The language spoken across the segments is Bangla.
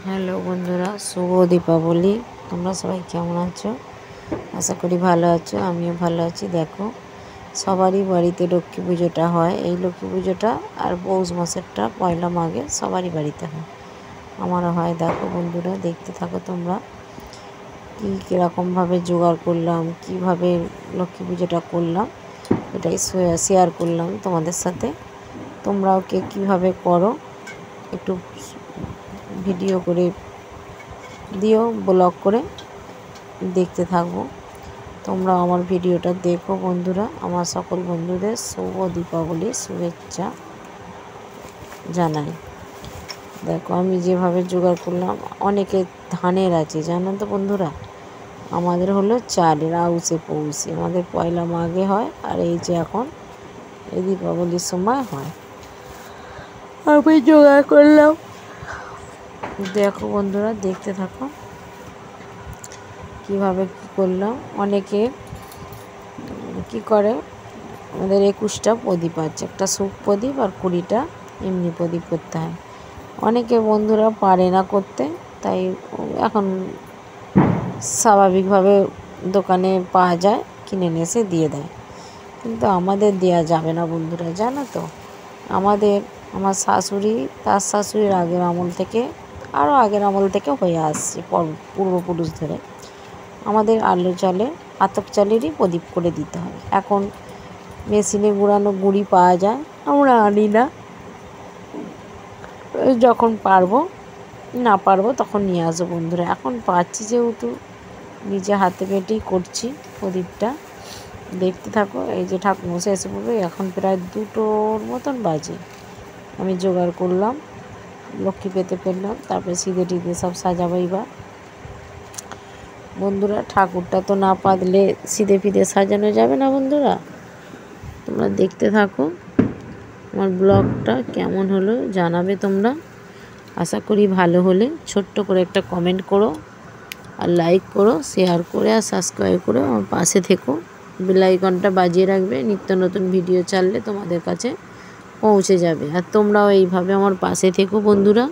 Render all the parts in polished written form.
হ্যালো বন্ধুরা, শুভ দীপাবলি। তোমরা সবাই কেমন আছো? আশা করি ভালো আছো, আমিও ভালো আছি। দেখো, সবারই বাড়িতে লক্ষ্মী পুজোটা হয়। এই লক্ষ্মী পুজোটা আর পৌষ মাসেরটা পয়লা মাঘে সবারই বাড়িতে হয়, আমারও হয়। দেখো বন্ধুরা, দেখতে থাকো তোমরা কীরকমভাবে জোগাড় করলাম, কিভাবে লক্ষ্মী পুজোটা করলাম, এটাই শেয়ার করলাম তোমাদের সাথে। তোমরাও কে কীভাবে করো একটু ভিডিও করে দিও, ব্লগ করে দেখতে থাকবো। তোমরা আমার ভিডিওটা দেখো বন্ধুরা। আমার সকল বন্ধুদের শুভ দীপাবলির শুভেচ্ছা জানাই। দেখো আমি যেভাবে জোগাড় করলাম, অনেকে ধানের আছে জানো তো বন্ধুরা, আমাদের হলো চালের আউশে পৌষে, আমাদের পয়লা মাঘে হয়। আর এই যে এখন এই দীপাবলির সময় হয়, আমি জোগাড় করলাম। দেখো বন্ধুরা, দেখতে থাকো কিভাবে কি করলাম। অনেকে কি করে, আমাদের 21টা প্রদীপ আছে, একটা শুক প্রদীপ আর 20টা এমনি প্রদীপ করতে হয়। অনেকে বন্ধুরা পারে না করতে, তাই এখন স্বাভাবিকভাবে দোকানে পাওয়া যায়, কিনে নিয়ে এসে দিয়ে দেয়। কিন্তু আমাদের দেওয়া যাবে না বন্ধুরা, জানো তো। আমার শাশুড়ি, তার শাশুড়ির আগের আমল থেকে, আরও আগের আমল থেকে হয়ে আসছে পূর্বপুরুষ ধরে, আমাদের আলো চালে আতপ চালেরই প্রদীপ করে দিতে হয়। এখন মেশিনে গুঁড়ানো গুঁড়ি পাওয়া যায়, আমরা আনি না। যখন পারবো, না পারবো তখন নিয়ে আসবো বন্ধুরা। এখন পাচ্ছি যেহেতু, নিজে হাতে পেটেই করছি প্রদীপটা। দেখতে থাকো। এই যে ঠাকুরমশাই এসে পড়বে, এখন প্রায় 2টোর মতন বাজে। আমি জোগাড় করলাম, লক্ষ্মী পেতে ফেললাম, তারপরে সিঁদে টিদে সব সাজাবো। এবার বন্ধুরা, ঠাকুরটা তো না পাতলে সিঁদে ফিদে সাজানো যাবে না বন্ধুরা। তোমরা দেখতে থাকো, আমার ব্লগটা কেমন হলো জানাবে তোমরা। আশা করি ভালো হলে ছোট্ট করে একটা কমেন্ট করো, আর লাইক করো, শেয়ার করে আর সাবস্ক্রাইব করে আমার পাশে থেকো। বেল আইকনটা বাজিয়ে রাখবে, নিত্য নতুন ভিডিও ছাড়লে তোমাদের কাছে পৌঁছে যাবে। আর তোমরাও এইভাবে আমার পাশে থেকো বন্ধুরা,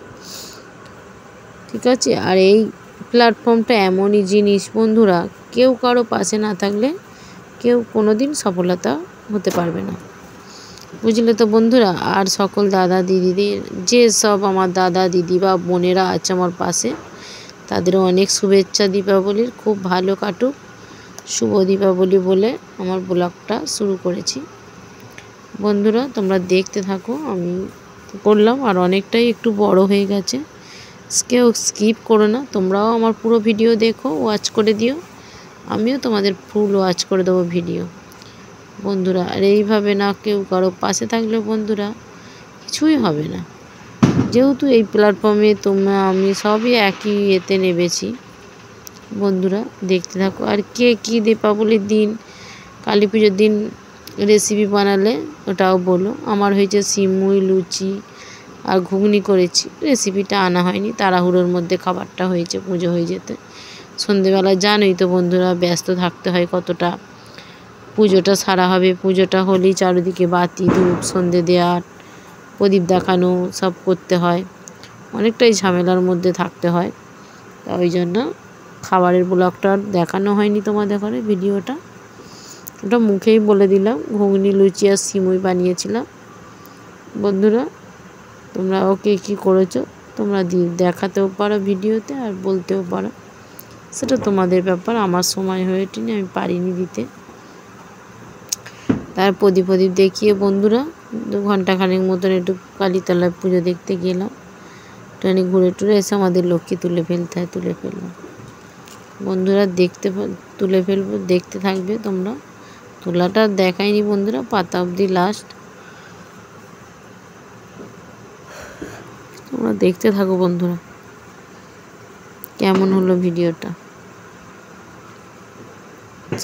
ঠিক আছে? আর এই প্ল্যাটফর্মটা এমনই জিনিস বন্ধুরা, কেউ কারো পাশে না থাকলে কেউ কোনো দিন সফলতা হতে পারবে না, বুঝলে তো বন্ধুরা। আর সকল দাদা দিদিদের, যে সব আমার দাদা দিদি বা বোনেরা আছে আমার পাশে, তাদেরও অনেক শুভেচ্ছা দীপাবলির। খুব ভালো কাটুক, শুভ দীপাবলি বলে আমার ব্লগটা শুরু করেছি বন্ধুরা। তোমরা দেখতে থাকো, আমি করলাম। আর অনেকটাই একটু বড় হয়ে গেছে, কেউ স্কিপ করো না। তোমরাও আমার পুরো ভিডিও দেখো, ওয়াচ করে দিও, আমিও তোমাদের ফুল ওয়াচ করে দেবো ভিডিও বন্ধুরা। আর এইভাবে না কেউ কারো পাশে থাকলে বন্ধুরা কিছুই হবে না। যেহেতু এই প্ল্যাটফর্মে তোমরা আমি সবই একই এতে নেবেছি বন্ধুরা, দেখতে থাকো। আর কে কী দীপাবলির দিন, কালী পুজোর দিন রেসিপি বানালে ওটাও বলো। আমার হয়েছে সিমুই, লুচি আর ঘুগনি করেছি। রেসিপিটা আনা হয়নি, তাড়াহুড়োর মধ্যে খাবারটা হয়েছে, পুজো হয়ে যেতে। সন্ধেবেলা জানোই তো বন্ধুরা, ব্যস্ত থাকতে হয় কতটা। পুজোটা সারা হবে, পুজোটা হলেই চারিদিকে বাতি ধূপ সন্ধে দেওয়ার, প্রদীপ দেখানো সব করতে হয়, অনেকটাই ঝামেলার মধ্যে থাকতে হয়। তা ওই জন্য খাবারের ব্লগটা দেখানো হয়নি তোমাদের ঘরে ভিডিওটা, ওটা মুখেই বলে দিলাম। ঘুগনি, লুচি আর সিমুই বানিয়েছিলাম বন্ধুরা। তোমরা ওকে কী করেছো তোমরা দেখাতেও পারো ভিডিওতে, আর বলতেও পারো, সেটা তোমাদের ব্যাপার। আমার সময় হয়ে ওঠেনি, আমি পারিনি দিতে। তার প্রদীপ দেখিয়ে বন্ধুরা 2 ঘন্টাখানেক মতন একটু কালীতলায় পুজো দেখতে গেলাম। ট্রেনে ঘুরে টুরে এসে আমাদের লক্ষ্মী তুলে ফেললাম বন্ধুরা। তুলে ফেলবো, দেখতে থাকবে তোমরা। তোলাটা দেখাইনি বন্ধুরা, পাতা অবধি লাস্ট। তোমরা দেখতে থাকো বন্ধুরা, কেমন হলো ভিডিওটা।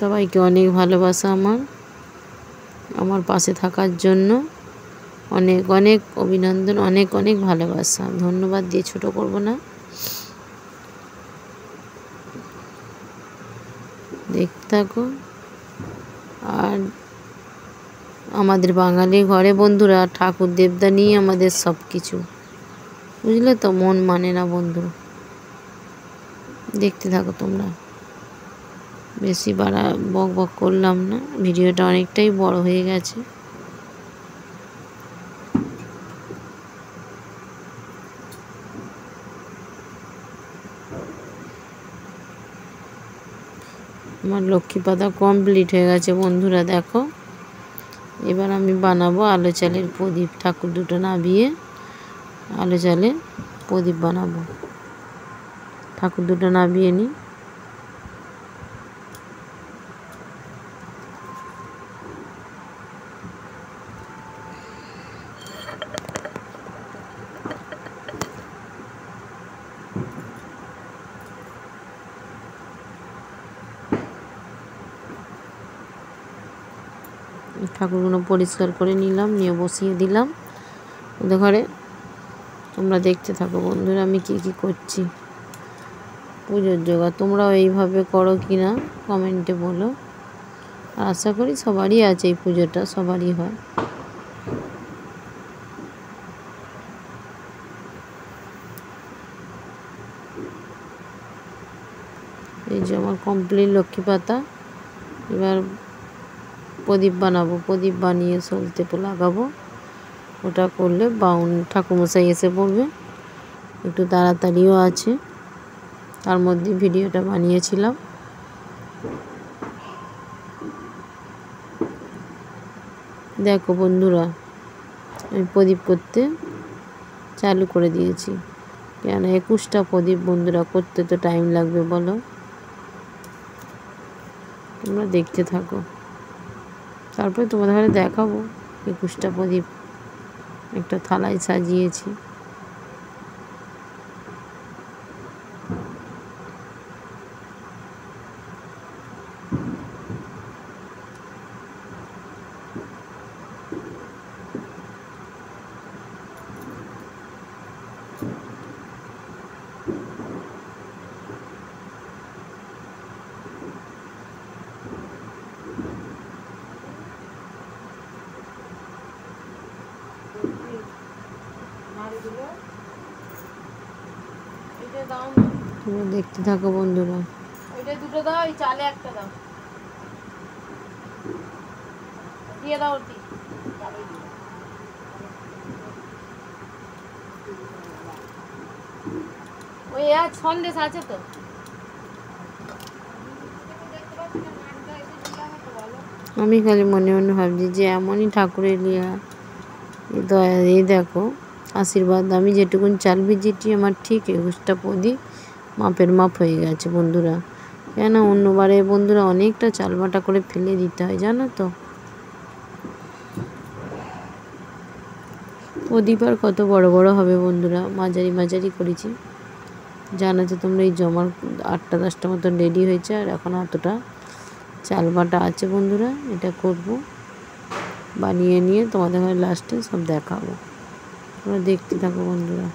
সবাইকে অনেক ভালোবাসা, আমার পাশে থাকার জন্য অনেক অনেক অভিনন্দন, অনেক অনেক ভালোবাসা, ধন্যবাদ দিয়ে ছোট করব না। দেখতে থাকো। আর আমাদের বাঙালি ঘরে বন্ধুরা ঠাকুর দেবতা নিয়ে আমাদের সব কিছু, বুঝলে তো। মন মানে না বন্ধু, দেখতে থাকো তোমরা, বেশি বক বক করলাম না, ভিডিওটা অনেকটাই বড় হয়ে গেছে। আমার লক্ষ্মী পাতা কমপ্লিট হয়ে গেছে বন্ধুরা, দেখো। এবার আমি বানাবো আলো চালের প্রদীপ। ঠাকুর দুটো নামিয়ে আলো চালে প্রদীপ বানাবো। ঠাকুর দুটো নামিয়ে নিই। ঠাকুরগুলো পরিষ্কার করে নিলাম, নিয়ে বসিয়ে দিলাম ওদের ঘরে। তোমরা দেখতে থাকো বন্ধুরা আমি কি কি করছি পুজোর জোগাড়। তোমরাও এইভাবে করো কি না কমেন্টে বলো। আশা করি সবারই আছে এই পুজোটা, সবারই হয়। এই যে আমার কমপ্লিট লক্ষ্মী পাতা। এবার প্রদীপ বানাবো, প্রদীপ বানিয়ে সলতে লাগাবো। ওটা করলে ঠাকুরমশাই এসে পড়বে। একটু তাড়াতাড়িও আছে, তার মধ্যে ভিডিওটা বানিয়েছিলাম। দেখো বন্ধুরা আমি প্রদীপ করতে চালু করে দিয়েছি, কেন 21টা প্রদীপ বন্ধুরা, করতে তো টাইম লাগবে বলো। তোমরা দেখতে থাকো, তারপরে তোমাদের ঘরে দেখাবো 21টা প্রদীপ একটা থালায় সাজিয়েছি। তোমরা দেখতে থাকো বন্ধুরা। ওইটা দুটো দাও, এই চালে একটা দাও, দিয়ে দাও ওটি। ওই আর সন্দেশ আছে তো? আমি খালি মনে মনে ভাবছি যে এমনই ঠাকুরের লিয়া, দয়া। এই দেখো আশীর্বাদ, আমি যেটুকুন চাল ভিজিয়েছি আমার ঠিক 21টা প্রদীপ মাপের মাপ হয়ে গেছে বন্ধুরা। কেন অন্যবারে বন্ধুরা অনেকটা চাল বাটা করে ফেলে দিতে হয় জানো তো। প্রদীপ আর কত বড় বড় হবে বন্ধুরা, মাঝারি মাঝারি করেছি। জানো তো তোমরা, এই জমার 8টা 10টা মতন রেডি হয়েছে, আর এখন অতটা চাল বাটা আছে বন্ধুরা। এটা করব, বানিয়ে নিয়ে তোমাদের ঘরে লাস্টে সব দেখাবো। তোমরা দেখতে থাকো বন্ধুরা।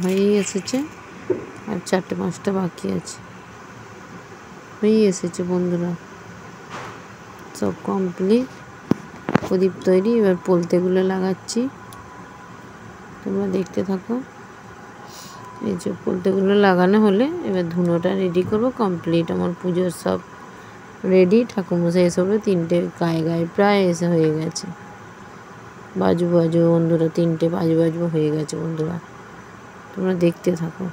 হয়েই এসেছে, আর 4টে 5টা বাকি আছে। হয়েই এসেছে বন্ধুরা, সব কমপ্লিট। প্রদীপ তৈরি, এবার পোলতেগুলো লাগাচ্ছি। তোমরা দেখতে থাকো। এই যে পোলতেগুলো লাগানো হলে এবার ধুনোটা রেডি করবো। কমপ্লিট আমার পুজোর সব রেডি। ঠাকুরমশাই এসবে 3টে গায়ে গায়ে প্রায় এসে হয়ে গেছে। বাজু বন্ধুরা, 3টে বাজু হয়ে গেছে বন্ধুরা। তোমরা দেখতে থাকো।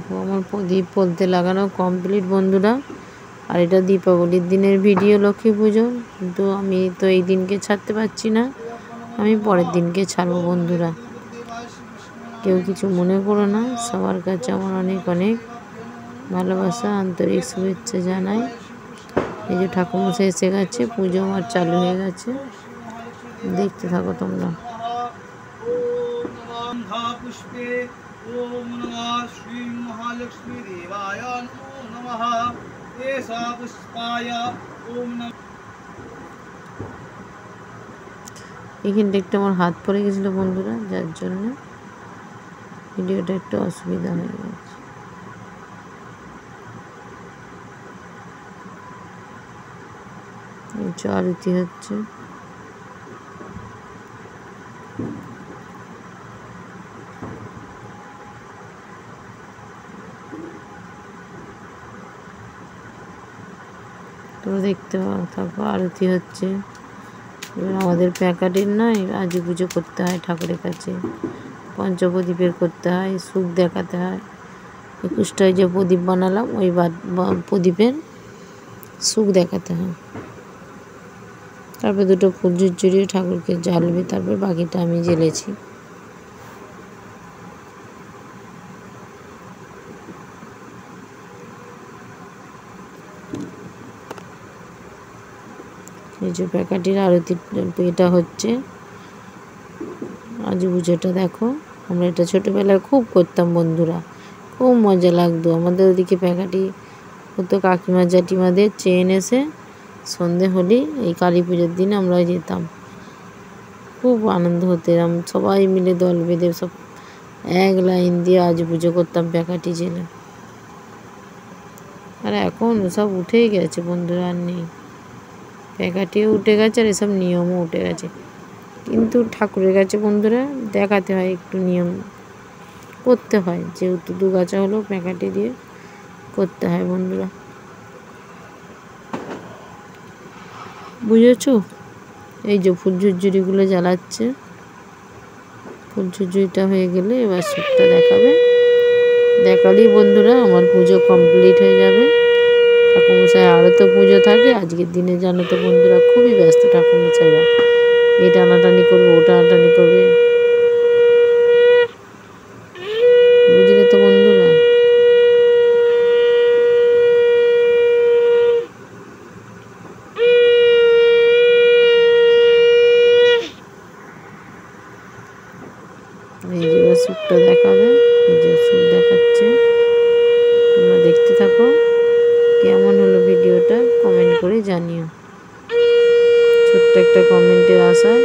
দেখো আমার প্রদীপ বলতে লাগানো কমপ্লিট বন্ধুরা। আর এটা দীপাবলির দিনের ভিডিও, লক্ষ্মী পুজো, কিন্তু আমি তো এই দিনকে ছাড়তে পারছি না, আমি পরের দিনকে ছাড়বো বন্ধুরা। কেউ কিছু মনে করো না, সবার কাছে আমার অনেক অনেক ভালোবাসা, আন্তরিক শুভেচ্ছা জানাই। এই যে ঠাকুরমশাই এসে গেছে, পুজো আমার চালু হয়ে গেছে, দেখতে থাকো তোমরা। पुष्पे ओम नमः श्री महालक्ष्मी देवाय नमो नमः एषा पुष्पाय ओम नमः। এখানটা একটু আমার হাত পড়ে গেছিলো বন্ধুরা, যার জন্য ভিডিওটা একটু অসুবিধা হয়ে গেছে। আরতি হচ্ছে। তোমরা দেখতে থাকো, আরতি হচ্ছে। এবার আমাদের প্যাকাটির নয়, আজ পুজো করতে হয় ঠাকুরের কাছে, পঞ্চপ্রদীপের করতে হয়, সুখ দেখাতে হয়। 21টায় যে প্রদীপ বানালাম ওই প্রদীপের সুখ দেখাতে হয়। তারপর দুটো ফুল ঝুরঝুরিয়ে ঠাকুরকে জ্বালবে, তারপর বাকিটা আমি জ্বেলেছি। এই যে প্যাকাটির আরতি এটা হচ্ছে আজ পুজোটা। দেখো আমরা এটা ছোটোবেলায় খুব করতাম বন্ধুরা, খুব মজা লাগতো। আমাদের ওদিকে প্যাকাটি হতো, কাকিমা জ্যাঠিমাদের চেন এসে সন্ধে হলেই এই কালী পুজোর দিন আমরা যেতাম, খুব আনন্দ হতো। এরম সবাই মিলে দল বেঁধে সব এক লাইন দিয়ে আজ পুজো করতাম প্যাকাটি জেলে। আর এখন সব উঠেই গেছে বন্ধুরা, আর নেই। প্যাকাটিও উঠে গেছে আর এসব নিয়মও উঠে গেছে, কিন্তু ঠাকুরের কাছে বন্ধুরা দেখাতে হয়, একটু নিয়ম করতে হয়, যেহেতু দুগাছা হলো প্যাকাটি দিয়ে করতে হয় বন্ধুরা, বুঝেছো? এই যে ফুল ঝুরঝুরিগুলো জ্বালাচ্ছে, ফুল ঝুরঝুরিটা হয়ে গেলে এবার সুখটা দেখাবে। দেখালেই বন্ধুরা আমার পুজো কমপ্লিট হয়ে যাবে। ঠাকুরমশাই আরও তো পুজো থাকে আজকের দিনে, জানো তো বন্ধুরা খুবই ব্যস্ত ঠাকুরমশাইরা, এই টানাটানি করবে, ও টানাটানি করবে, বুঝলে তো বন্ধুরা। এই যে সুখটা দেখাবে, এই যে সুখ দেখাচ্ছে, তোমরা দেখতে থাকো। কেমন হলো ভিডিওটা কমেন্ট করে জানিও। ছোট্ট একটা কমেন্টের আশায়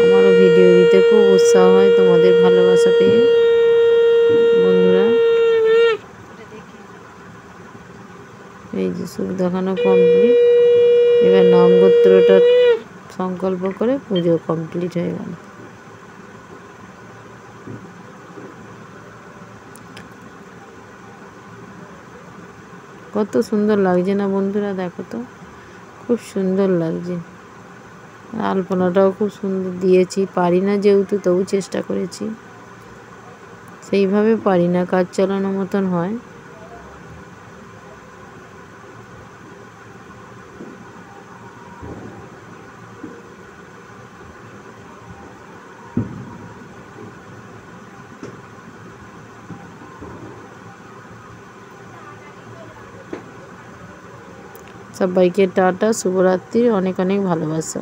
আমারও ভিডিও দিতে খুব উৎসাহ হয় তোমাদের ভালোবাসা পেয়ে বন্ধুরা। এই যে সুখ দেখানো কমপ্লিট, এবার নাম গোত্রটা সংকল্প করে পুজো কমপ্লিট হয়ে গেল। কত সুন্দর লাগছে না বন্ধুরা, দেখো তো খুব সুন্দর লাগছে। আলপনাটাও খুব সুন্দর দিয়েছি, পারি না যেহেতু তবু চেষ্টা করেছি, সেইভাবে পারি না, কাজ চালানোর মতন হয়। সবাইকে টাটা, শুভরাত্রি, অনেক অনেক ভালোবাসা।